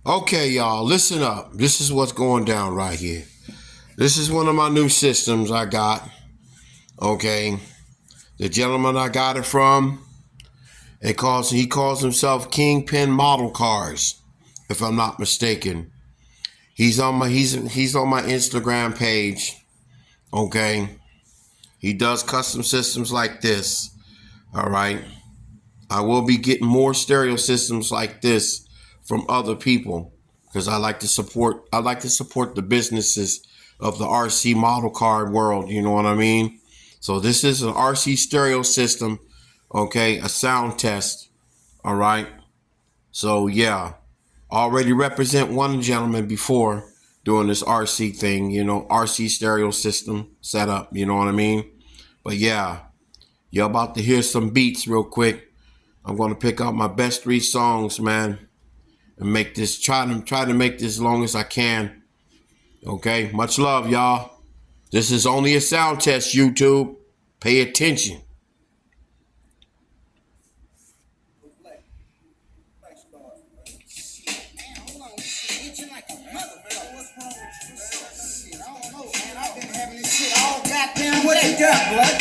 Okay, y'all, listen up. This is what's going down right here. This is one of my new systems I got. Okay, the gentleman I got it from, he calls himself Kingpin Model Cars, if I'm not mistaken. He's on my Instagram page. Okay, he does custom systems like this. All right, I will be getting more stereo systems like this from other people because I like to support the businesses of the RC model car world, you know what I mean? So this is an RC stereo system, okay, a sound test, all right? So yeah, already represent one gentleman before doing this RC thing, RC stereo system setup, you know what I mean? But yeah, you're about to hear some beats real quick. I'm going to pick out my best 3 songs, man, and make this try to make this as long as I can. Okay, much love, y'all. This is only a sound test, YouTube. Pay attention. What you got, blood?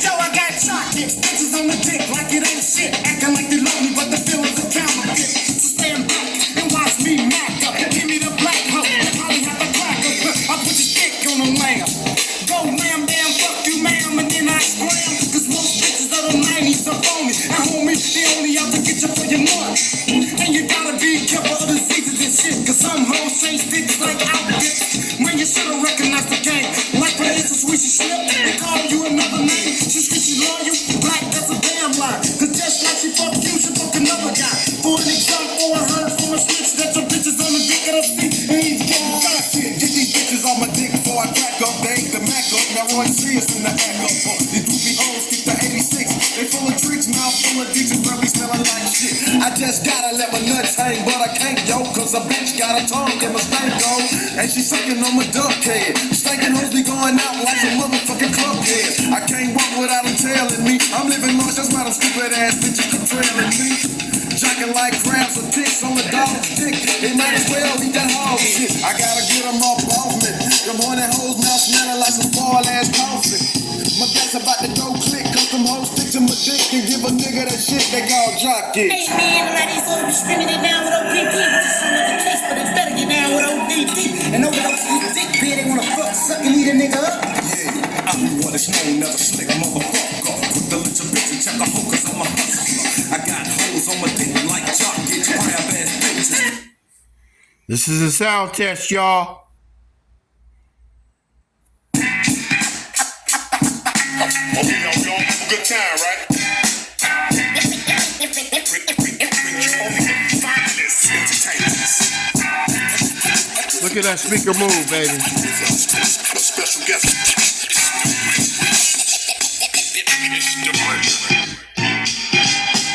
Yo, I got chocolates, bitches on the dick like it ain't shit. Acting like they love me, but the feelings are counterfeit. So stand back and watch me mack up. Give me the black hoe, probably have a cracker. I put your dick on the lamb. Go lamb, damn, fuck you, ma'am, and then I scram. Cause most bitches of the 90s are phony. And homie, they only out to get you for your money. And you gotta be careful of diseases and shit. Cause some hoes change bitches like outfits. Man, you should've recognized the game. Like for instance, we should slip. They call you another name. She loyal, black, that's a damn lie. Cause just like she fuck you, she fuck another guy. For an example, I heard from a snitch that your bitches on the dick of the feet. And he's getting got shit. Get these bitches on my dick before I crack up. They ain't the Mac up. Now Roy Sears in the act up. The doopy hoes get the 86. They full of tricks, mouth full of dicks and probably smelling like shit. I just gotta let my nuts hang, but I can't, yo. Cause a bitch got a tongue and my stank go. And she sucking on my duck head. Stinking hoes be going out like some motherfucking club head. I can't walk without them tailing me. I'm living large, that's why them stupid ass bitches keep trailing me. Jacking like crabs or ticks on the dog's dick. They might as well eat that hog shit. I gotta get them off off me. Them horny hoes now smelling like some spoiled ass coffee. My gas about to go click, cause them hoes stick to my dick and give a nigga that shit they call jock it. Hey man, a lot of these hoes be screaming it down with OPP, which is another case, but it's better get down with ODD. And overdose these dick bed, they wanna fuck, suck, and eat a nigga up. Yeah, I'm the one that's known as a slick motherfucker. Put the little bitch and check a hoe cause I'm a hustler. I got hoes on my dick like jock it, crab ass bitches. This is a sound test, y'all. Oh, we all have a good time, right? Look at that speaker move, baby. Special guest.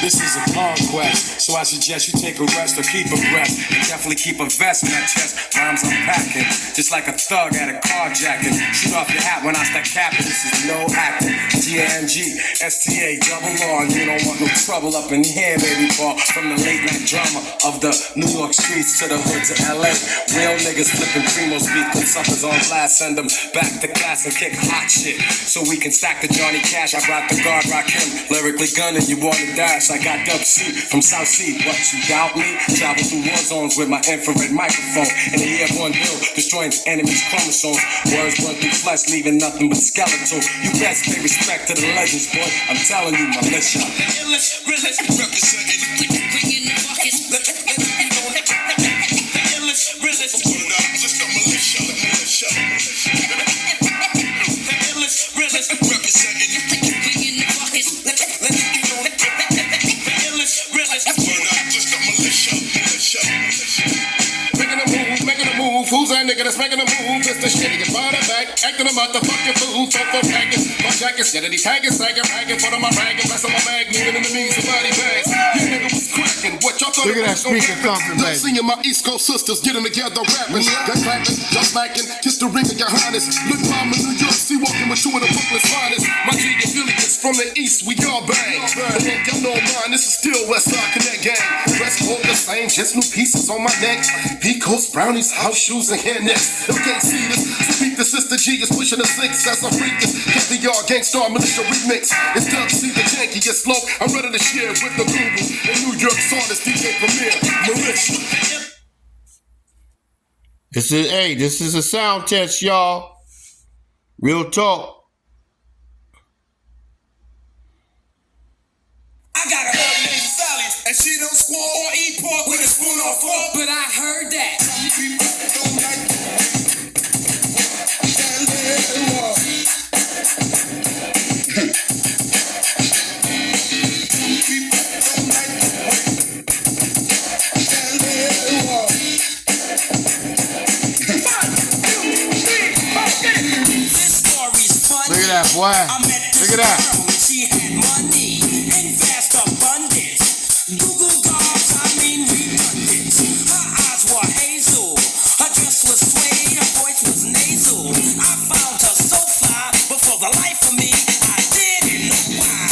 This is a conquest, so I suggest you take a rest or keep a breath. And definitely keep a vest in that chest. Rhymes I'm packing, just like a thug at a carjacking. Shoot off your hat when I start capping. This is no acting. G-A-N-G, S-T-A, double R. You don't want no trouble up in here, baby boy. From the late night drama of the New York streets to the hoods of L.A. Real niggas flipping Primo's beat, put suckers on blast, send them back to class and kick hot shit. So we can stack the Johnny Cash. I brought the guard, rock him, lyrically gunning. You want to dash? I got Dub C from South Sea. What, you doubt me? Travel through war zones with my infrared microphone. In the airborne bill, destroying enemies' chromosomes. Words run through flesh, leaving nothing but skeletal. You best pay respect to the legends, boy. I'm telling you, militia. Illest, realest, representing. Bringing the buckets. Let me know. The illest, realest. Just a militia. The illest, realest, representing. Bringing the buckets. Let me know. The illest, realest. Just a militia. Making a move, who's that nigga that's making a move? It's the shit, get brought back, acting a motherfucking fool, so for ragging. My jacket, scared of these tagging, sagging, ragging, front of my ragging, rest of my bag, moving in the means of body bags. You nigga was cracking, what y'all thought? Look at that speaker thumping, baby. Seeing my East Coast sisters getting together, rapping, they're clapping, just smacking, kiss the ring of your highness. Look, mama, New York, see walking with two of the Brooklyn's finest. My G affiliates from the East, we all bang. And then y'all know mine, this is still Westside Connect Gang. Press hold the same, just new pieces on my neck. Peacoats, brownies, house shoes, and hairnets. If you can't see this, speak the Sister G is pushing the six as I freak this. Get the yard gangstar militia remix. It's Dub C the jankiest slow. I'm ready to share with the guru. And New York's artist DJ Premier, Maurice. This is a sound test, y'all. Real talk. I got a girl named Sally, and she don't squall or eat pork with a spoon or fork. But I heard that some people don't like This story's funny. Look at that, boy. I met this Look at that. girl when she had money in vast abundance. Google gobs, I mean redundant. Her eyes were hazel, her dress was suede, her voice was nasal. I found her so fly, but for the life of me, I didn't know why.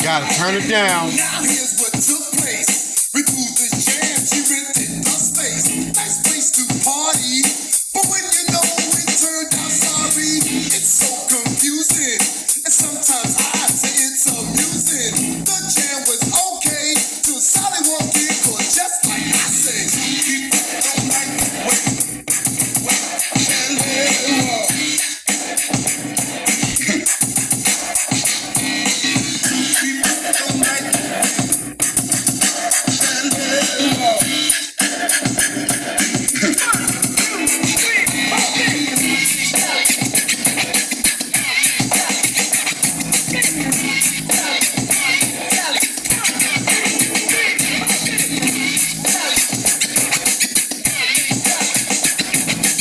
Gotta turn it down. Now here's what took place. We moved this jam, she rented a space. Nice place to party. But when you know it turned out sorry, it's so confusing. And sometimes I say it's amusing. The jam was okay till Sally walked in, 'cause just like I say, some people don't like the way Sally walk.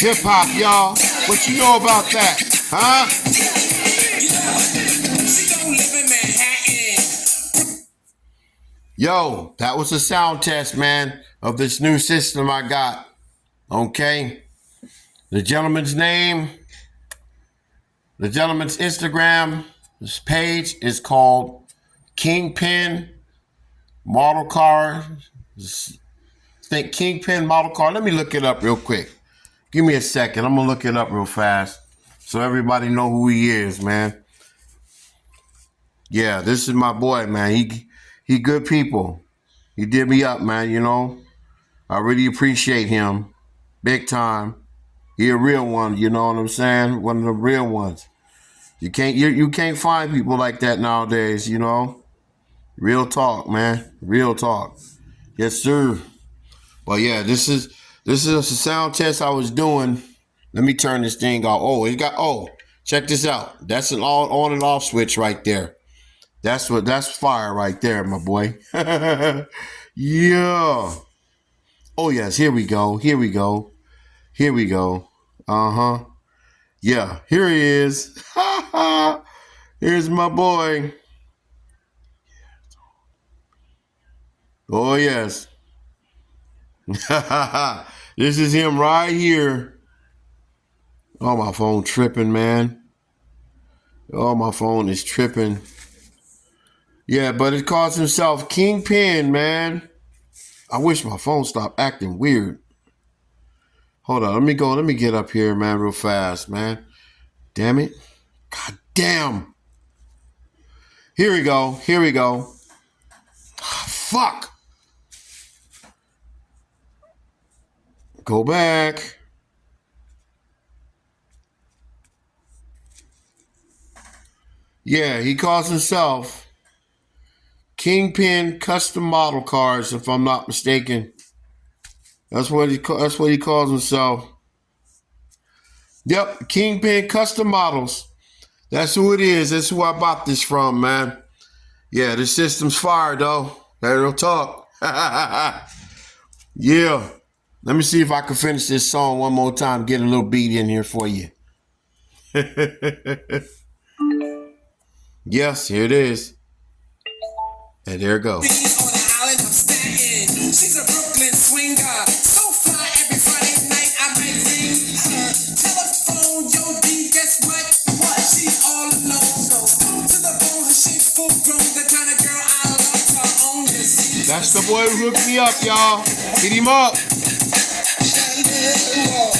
Hip hop, y'all. What you know about that? Huh? She don't live in Manhattan. Yo, that was a sound test, man, of this new system I got. Okay. The gentleman's name, the gentleman's Instagram page is called Kingpin Model Car. Think Kingpin Model Car. Let me look it up real quick. Give me a second. I'm gonna look it up real fast so everybody know who he is, man. Yeah, this is my boy, man. He good people. He did me up, man, you know. I really appreciate him. Big time. He a real one, you know what I'm saying? One of the real ones. You can't find people like that nowadays, you know. Real talk, man. Real talk. Yes, sir. But yeah, this is a sound test I was doing. Let me turn this thing off. Check this out. That's an on and off switch right there. That's fire right there, my boy. Yeah. Oh yes, here we go. Uh-huh. Yeah, here he is. Here's my boy. Oh yes. This is him right here. Oh, my phone tripping, man. Oh, my phone is tripping. Yeah, but it calls himself Kingpin, man. I wish my phone stopped acting weird. Hold on, let me get up here, man, real fast, man. Damn it. God damn. Here we go. Fuck. Go back. Yeah, he calls himself Kingpin Custom Model Cars, if I'm not mistaken. That's what he calls himself. Yep, Kingpin Custom Models. That's who it is. That's who I bought this from, man. Yeah, the system's fire, though. Real talk. Yeah. Let me see if I can finish this song one more time. Get a little beat in here for you. Yes, here it is. And there it goes. On the island of Staten. She's a Brooklyn swinger. So fly every Friday night I might ring her telephone. Yo, D, guess what? What? She's all alone. So to the bone, her shape's full grown. The kind of girl I love to own this. That's the boy who hooked me up, y'all. Hit him up. Whoa.